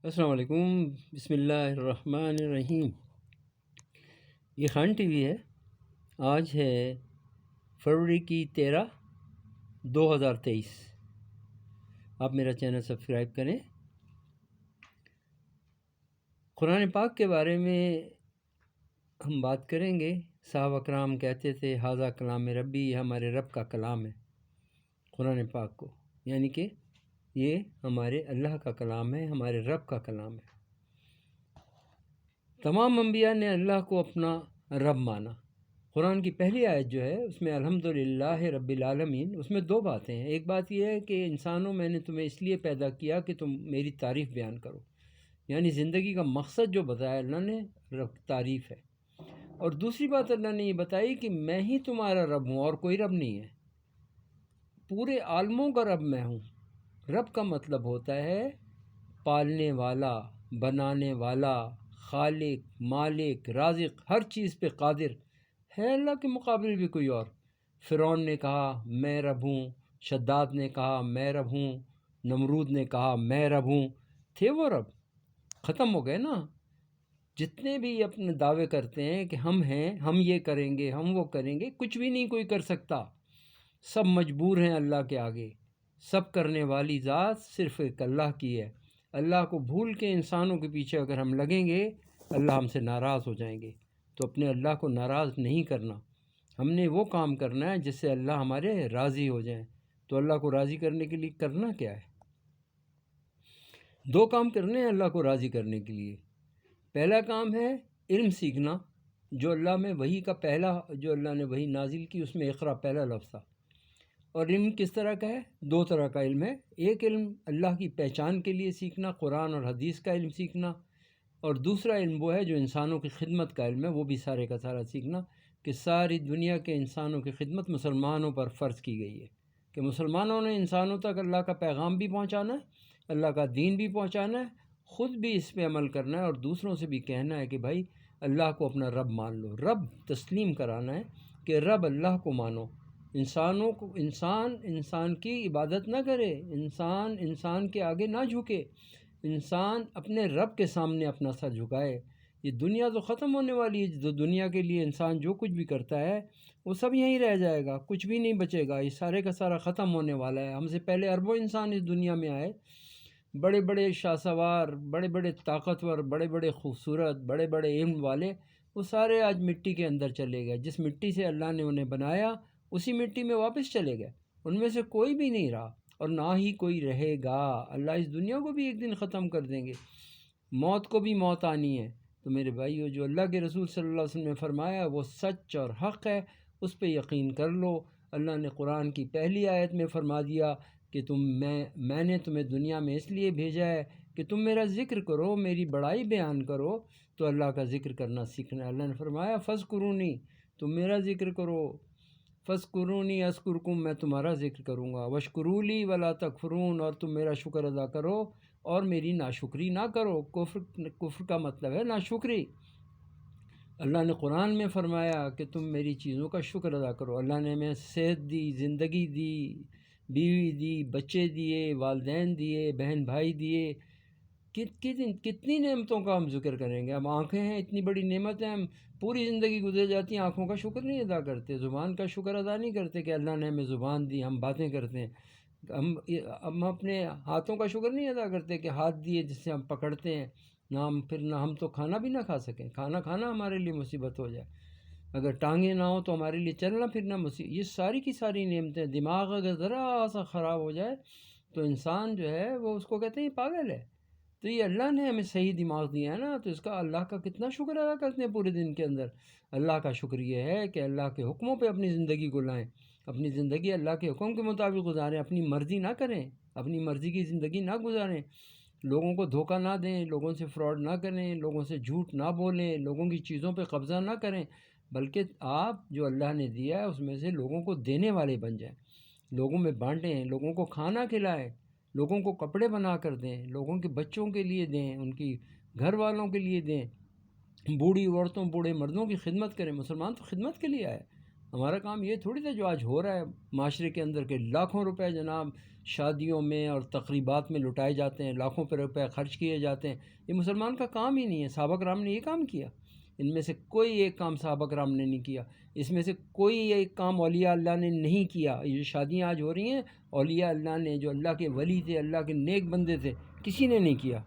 السلام علیکم، بسم اللہ الرحمن الرحیم۔ یہ خان ٹی وی ہے۔ آج ہے فروری کی 13، 2023۔ آپ میرا چینل سبسکرائب کریں۔ قرآن پاک کے بارے میں ہم بات کریں گے۔ صحابہ کرام کہتے تھے ھذا کلام ربی، یہ ہمارے رب کا کلام ہے۔ قرآن پاک کو یعنی کہ یہ ہمارے اللہ کا کلام ہے، ہمارے رب کا کلام ہے۔ تمام انبیاء نے اللہ کو اپنا رب مانا۔ قرآن کی پہلی آیت جو ہے اس میں الحمدللہ رب العالمین، اس میں دو باتیں ہیں۔ ایک بات یہ ہے کہ انسانوں میں نے تمہیں اس لیے پیدا کیا کہ تم میری تعریف بیان کرو، یعنی زندگی کا مقصد جو بتایا اللہ نے، رب تعریف ہے۔ اور دوسری بات اللہ نے یہ بتائی کہ میں ہی تمہارا رب ہوں اور کوئی رب نہیں ہے، پورے عالموں کا رب میں ہوں۔ رب کا مطلب ہوتا ہے پالنے والا، بنانے والا، خالق، مالک، رازق، ہر چیز پہ قادر ہے اللہ کے مقابل بھی کوئی اور؟ فرعون نے کہا میں رب ہوں، شداد نے کہا میں رب ہوں، نمرود نے کہا میں رب ہوں، تھے وہ رب؟ ختم ہو گئے نا۔ جتنے بھی اپنے دعوے کرتے ہیں کہ ہم ہیں، ہم یہ کریں گے، ہم وہ کریں گے، کچھ بھی نہیں کوئی کر سکتا۔ سب مجبور ہیں اللہ کے آگے۔ سب کرنے والی ذات صرف ایک اللہ کی ہے۔ اللہ کو بھول کے انسانوں کے پیچھے اگر ہم لگیں گے، اللہ ہم سے ناراض ہو جائیں گے۔ تو اپنے اللہ کو ناراض نہیں کرنا، ہم نے وہ کام کرنا ہے جس سے اللہ ہمارے راضی ہو جائیں۔ تو اللہ کو راضی کرنے کے لیے کرنا کیا ہے؟ دو کام کرنے ہیں اللہ کو راضی کرنے کے لیے۔ پہلا کام ہے علم سیکھنا، جو اللہ میں وحی کا پہلا، جو اللہ نے وحی نازل کی اس میں اقرا پہلا لفظ تھا۔ اور علم کس طرح کا ہے؟ دو طرح کا علم ہے۔ ایک علم اللہ کی پہچان کے لیے سیکھنا، قرآن اور حدیث کا علم سیکھنا، اور دوسرا علم وہ ہے جو انسانوں کی خدمت کا علم ہے، وہ بھی سارے کا سارا سیکھنا کہ ساری دنیا کے انسانوں کی خدمت مسلمانوں پر فرض کی گئی ہے، کہ مسلمانوں نے انسانوں تک اللہ کا پیغام بھی پہنچانا ہے، اللہ کا دین بھی پہنچانا ہے، خود بھی اس پہ عمل کرنا ہے، اور دوسروں سے بھی کہنا ہے کہ بھائی اللہ کو اپنا رب مان لو۔ رب تسلیم کرانا ہے کہ رب اللہ کو مانو۔ انسانوں کو، انسان کی عبادت نہ کرے، انسان کے آگے نہ جھکے، انسان اپنے رب کے سامنے اپنا سر جھکائے۔ یہ دنیا تو ختم ہونے والی ہے، جو دنیا کے لیے انسان جو کچھ بھی کرتا ہے وہ سب یہیں رہ جائے گا، کچھ بھی نہیں بچے گا، یہ سارے کا سارا ختم ہونے والا ہے۔ ہم سے پہلے اربوں انسان اس دنیا میں آئے، بڑے بڑے شاہ سوار، بڑے بڑے طاقتور، بڑے بڑے خوبصورت، بڑے بڑے علم والے، وہ سارے آج مٹی کے اندر چلے گئے۔ جس مٹی سے اللہ نے انہیں بنایا اسی مٹی میں واپس چلے گئے، ان میں سے کوئی بھی نہیں رہا اور نہ ہی کوئی رہے گا۔ اللہ اس دنیا کو بھی ایک دن ختم کر دیں گے، موت کو بھی موت آنی ہے۔ تو میرے بھائیو، جو اللہ کے رسول صلی اللہ علیہ وسلم نے فرمایا وہ سچ اور حق ہے، اس پہ یقین کر لو۔ اللہ نے قرآن کی پہلی آیت میں فرما دیا کہ میں نے تمہیں دنیا میں اس لیے بھیجا ہے کہ تم میرا ذکر کرو، میری بڑائی بیان کرو۔ تو اللہ کا ذکر کرنا سیکھنا ہے۔ اللہ نے فرمایا فاذکرونی، تم میرا ذکر کرو، فاذکرونی اذکرکم، میں تمہارا ذکر کروں گا، واشکرولی ولا تکفرون، اور تم میرا شکر ادا کرو اور میری ناشکری نہ کرو۔ کفر کا مطلب ہے ناشکری۔ اللہ نے قرآن میں فرمایا کہ تم میری چیزوں کا شکر ادا کرو۔ اللہ نے ہمیں صحت دی، زندگی دی، بیوی دی، بچے دیے، والدین دیے، بہن بھائی دیے، کتنی نعمتوں کا ہم ذکر کریں گے۔ ہم آنکھیں ہیں، اتنی بڑی نعمت ہے، ہم پوری زندگی گزر جاتی ہیں، آنکھوں کا شکر نہیں ادا کرتے، زبان کا شکر ادا نہیں کرتے کہ اللہ نے ہمیں زبان دی، ہم باتیں کرتے ہیں۔ ہم اپنے ہاتھوں کا شکر نہیں ادا کرتے کہ ہاتھ دیے جس سے ہم پکڑتے ہیں، نہ ہم تو کھانا بھی نہ کھا سکیں، کھانا ہمارے لیے مصیبت ہو جائے، اگر ٹانگیں نہ ہوں تو ہمارے لیے چلنا پھرنا مصیبت۔ یہ ساری کی ساری نعمتیں، دماغ اگر ذرا سا خراب ہو جائے تو انسان جو ہے وہ اس کو کہتے ہیں یہ پاگل ہے۔ تو یہ اللہ نے ہمیں صحیح دماغ دیا ہے نا، تو اس کا اللہ کا کتنا شکر ادا کرتے ہیں پورے دن کے اندر۔ اللہ کا شکر یہ ہے کہ اللہ کے حکموں پہ اپنی زندگی کو لائیں، اپنی زندگی اللہ کے حکم کے مطابق گزاریں، اپنی مرضی نہ کریں، اپنی مرضی کی زندگی نہ گزاریں، لوگوں کو دھوکہ نہ دیں، لوگوں سے فراڈ نہ کریں، لوگوں سے جھوٹ نہ بولیں، لوگوں کی چیزوں پہ قبضہ نہ کریں، بلکہ آپ جو اللہ نے دیا ہے اس میں سے لوگوں کو دینے والے بن جائیں، لوگوں میں بانٹیں، لوگوں کو کھانا کھلائیں، لوگوں کو کپڑے بنا کر دیں، لوگوں کے بچوں کے لیے دیں، ان کی گھر والوں کے لیے دیں، بوڑھی عورتوں بوڑھے مردوں کی خدمت کریں۔ مسلمان تو خدمت کے لیے آئے۔ ہمارا کام یہ تھوڑی تھا جو آج ہو رہا ہے معاشرے کے اندر کہ لاکھوں روپے جناب شادیوں میں اور تقریبات میں لٹائے جاتے ہیں، لاکھوں روپے خرچ کیے جاتے ہیں، یہ مسلمان کا کام ہی نہیں ہے۔ صحابہ کرام نے یہ کام کیا؟ ان میں سے کوئی ایک کام صحابہ کرام نے نہیں کیا، اس میں سے کوئی ایک کام اولیاء اللہ نے نہیں کیا۔ یہ جو شادیاں آج ہو رہی ہیں، اولیاء اللہ نے، جو اللہ کے ولی تھے، اللہ کے نیک بندے تھے، کسی نے نہیں کیا۔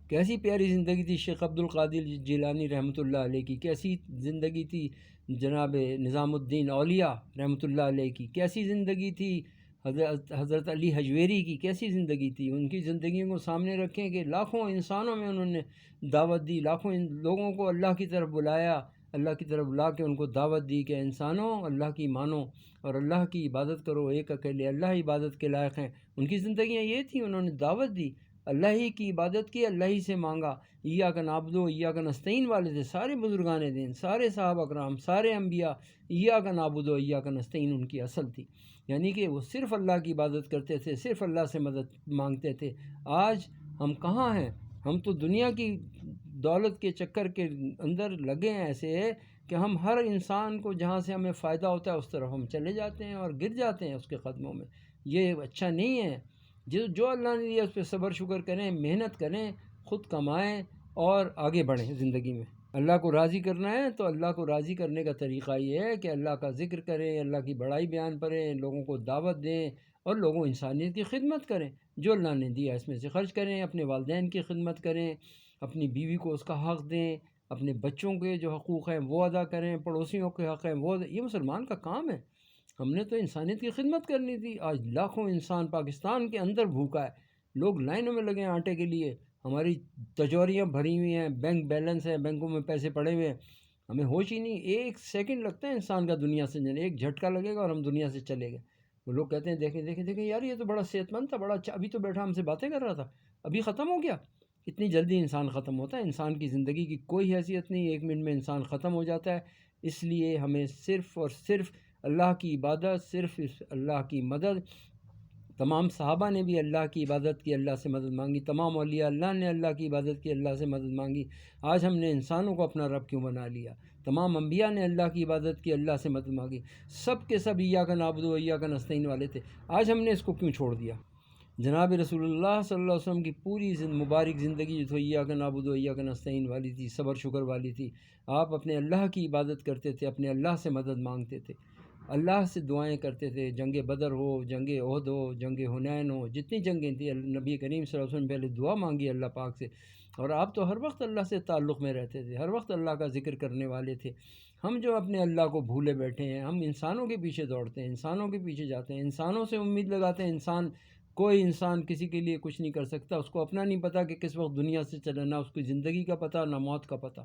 کیسی پیاری زندگی تھی شیخ عبد القادر جیلانی رحمۃ اللہ علیہ کی، کیسی زندگی تھی جناب نظام الدین اولیاء رحمۃ اللہ علیہ کی، کیسی زندگی تھی حضرت علی حجویری کی، کیسی زندگی تھی۔ ان کی زندگیوں کو سامنے رکھیں کہ لاکھوں انسانوں میں انہوں نے دعوت دی، لاکھوں لوگوں کو اللہ کی طرف بلایا، اللہ کی طرف بلا کے ان کو دعوت دی کہ انسانوں اللہ کی مانو اور اللہ کی عبادت کرو، ایک اکیلے اللہ عبادت کے لائق ہیں۔ ان کی زندگیاں یہ تھیں، انہوں نے دعوت دی، اللہ ہی کی عبادت کی، اللہ ہی سے مانگا۔ ایاک نعبد و ایاک نستعین والے تھے سارے بزرگان دین، سارے صحابہ کرام، سارے انبیاء، ایاک نعبد و ایاک نستعین ان کی اصل تھی، یعنی کہ وہ صرف اللہ کی عبادت کرتے تھے، صرف اللہ سے مدد مانگتے تھے۔ آج ہم کہاں ہیں؟ ہم تو دنیا کی دولت کے چکر کے اندر لگے ہیں، ایسے ہے کہ ہم ہر انسان کو جہاں سے ہمیں فائدہ ہوتا ہے اس طرف ہم چلے جاتے ہیں اور گر جاتے ہیں اس کے قدموں میں۔ یہ اچھا نہیں ہے۔ جو اللہ نے دیا اس پہ صبر شکر کریں، محنت کریں، خود کمائیں اور آگے بڑھیں زندگی میں۔ اللہ کو راضی کرنا ہے تو اللہ کو راضی کرنے کا طریقہ یہ ہے کہ اللہ کا ذکر کریں، اللہ کی بڑائی بیان کریں، لوگوں کو دعوت دیں اور لوگوں انسانیت کی خدمت کریں۔ جو اللہ نے دیا اس میں سے خرچ کریں، اپنے والدین کی خدمت کریں، اپنی بیوی کو اس کا حق دیں، اپنے بچوں کے جو حقوق ہیں وہ ادا کریں، پڑوسیوں کے حق ہیں وہ یہ مسلمان کا کام ہے۔ ہم نے تو انسانیت کی خدمت کرنی تھی۔ آج لاکھوں انسان پاکستان کے اندر بھوکا ہے، لوگ لائنوں میں لگے ہیں آٹے کے لیے، ہماری تجوریاں بھری ہوئی ہیں، بینک بیلنس ہے، بینکوں میں پیسے پڑے ہوئے ہیں، ہمیں ہوش ہی نہیں۔ ایک سیکنڈ لگتا ہے انسان کا دنیا سے جانے، ایک جھٹکا لگے گا اور ہم دنیا سے چلے گئے۔ وہ لوگ کہتے ہیں دیکھیں دیکھیں دیکھیں یار یہ تو بڑا صحت مند تھا، بڑا اچھا، ابھی تو بیٹھا ہم سے باتیں کر رہا تھا، ابھی ختم ہو گیا۔ اتنی جلدی انسان ختم ہوتا ہے، انسان کی زندگی کی کوئی حیثیت نہیں، ایک منٹ میں انسان ختم ہو جاتا ہے۔ اس لیے ہمیں صرف اور صرف اللہ کی عبادت، صرف اللہ کی مدد۔ تمام صحابہ نے بھی اللہ کی عبادت کی، اللہ سے مدد مانگی، تمام اولیاء اللہ نے اللہ کی عبادت کی، اللہ سے مدد مانگی۔ آج ہم نے انسانوں کو اپنا رب کیوں بنا لیا؟ تمام انبیاء نے اللہ کی عبادت کی، اللہ سے مدد مانگی، سب کے سب ایاک نعبد و ایاک نستعین والے تھے۔ آج ہم نے اس کو کیوں چھوڑ دیا؟ جناب رسول اللہ صلی اللہ علیہ وسلم کی پوری مبارک زندگی جو تھی ایاک نعبد و ایاک نستعین والی تھی، صبر شکر والی تھی۔ آپ اپنے اللہ کی عبادت کرتے تھے، اپنے اللہ سے مدد مانگتے تھے، اللہ سے دعائیں کرتے تھے۔ جنگ بدر ہو، جنگ احد ہو، جنگ حنین ہو، جتنی جنگیں تھیں نبی کریم صلی اللہ علیہ وسلم پہلے دعا مانگی اللہ پاک سے، اور آپ تو ہر وقت اللہ سے تعلق میں رہتے تھے، ہر وقت اللہ کا ذکر کرنے والے تھے۔ ہم جو اپنے اللہ کو بھولے بیٹھے ہیں، ہم انسانوں کے پیچھے دوڑتے ہیں، انسانوں کے پیچھے جاتے ہیں، انسانوں سے امید لگاتے ہیں۔ کوئی انسان کسی کے لیے کچھ نہیں کر سکتا، اس کو اپنا نہیں پتہ کہ کس وقت دنیا سے چلنا، اس کی زندگی کا پتہ نہ موت کا پتہ،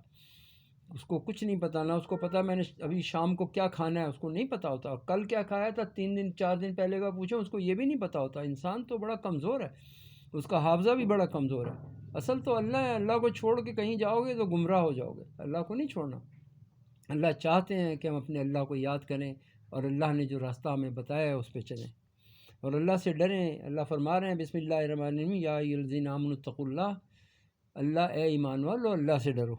اس کو کچھ نہیں پتہ، نہ اس کو پتہ میں نے ابھی شام کو کیا کھانا ہے، اس کو نہیں پتہ ہوتا، اور کل کیا کھایا تھا 3 دن 4 دن پہلے کا پوچھو، اس کو یہ بھی نہیں پتہ ہوتا۔ انسان تو بڑا کمزور ہے، اس کا حافظہ بھی بڑا کمزور ہے۔ اصل تو اللہ ہے، اللہ کو چھوڑ کے کہیں جاؤ گے تو گمراہ ہو جاؤ گے، اللہ کو نہیں چھوڑنا۔ اللہ چاہتے ہیں کہ ہم اپنے اللہ کو یاد کریں اور اللہ نے جو راستہ ہمیں بتایا ہے اس پہ چلیں اور اللہ سے ڈریں۔ اللہ فرما رہے ہیں بسم اللہ الرحمن الرحیم، یا ایھا الذین آمنوا اتقوا اللہ، اللہ اے ایمان والو اللہ سے ڈرو۔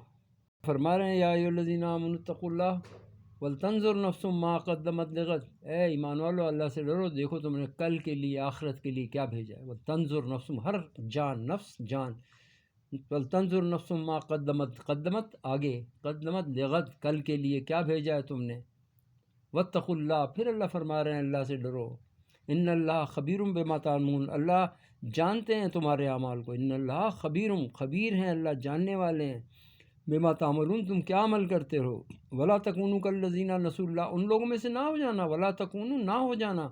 فرما رہے ہیں یا ایھا الذین آمنوا اتقوا اللہ ولتنظر نفس ما قدمت لغد، اے ایمان والو اللہ سے ڈرو، دیکھو تم نے کل کے لیے، آخرت کے لیے کیا بھیجا ہے۔ ولتنظر نفس، ہر جان، نفس جان، ولتنظر نفس ما قدمت، قدمت آگے، قدمت لغد، کل کے لیے کیا بھیجا ہے تم نے۔ واتقوا اللہ، پھر اللہ فرما رہے ہیں اللہ سے ڈرو۔ ان اللہ خبیر بما تعملون، اللہ جانتے ہیں تمہارے اعمال کو۔ ان اللہ خبیر، خبیر ہیں اللہ، جاننے والے ہیں، بما تعملون، تم کیا عمل کرتے ہو۔ ولا تکونوا کالذین نسوا اللہ، ان لوگوں میں سے نہ ہو جانا، ولا تکونوا، نہ ہو جانا،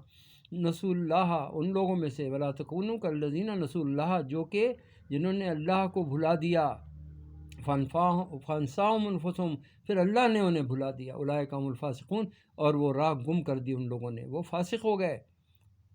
نسوا اللہ، ان لوگوں میں سے، ولا تکونوا کالذین نسوا اللہ، جو کہ جنہوں نے اللہ کو بھلا دیا، فانساہم انفسہم، پھر اللہ نے انہیں بھلا دیا، اولئک هم الفاسقون، اور وہ راہ گم کر دی ان لوگوں نے، وہ فاسق ہو گئے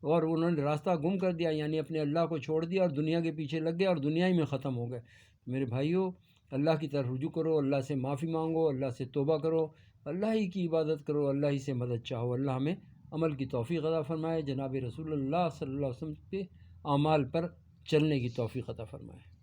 اور انہوں نے راستہ گم کر دیا، یعنی اپنے اللہ کو چھوڑ دیا اور دنیا کے پیچھے لگ گئے اور دنیا ہی میں ختم ہو گئے۔ میرے بھائیو، اللہ کی طرف رجوع کرو، اللہ سے معافی مانگو، اللہ سے توبہ کرو، اللہ ہی کی عبادت کرو، اللہ ہی سے مدد چاہو۔ اللہ ہمیں عمل کی توفیق عطا فرمائے، جناب رسول اللہ صلی اللہ علیہ وسلم کے اعمال پر چلنے کی توفیق عطا فرمائے۔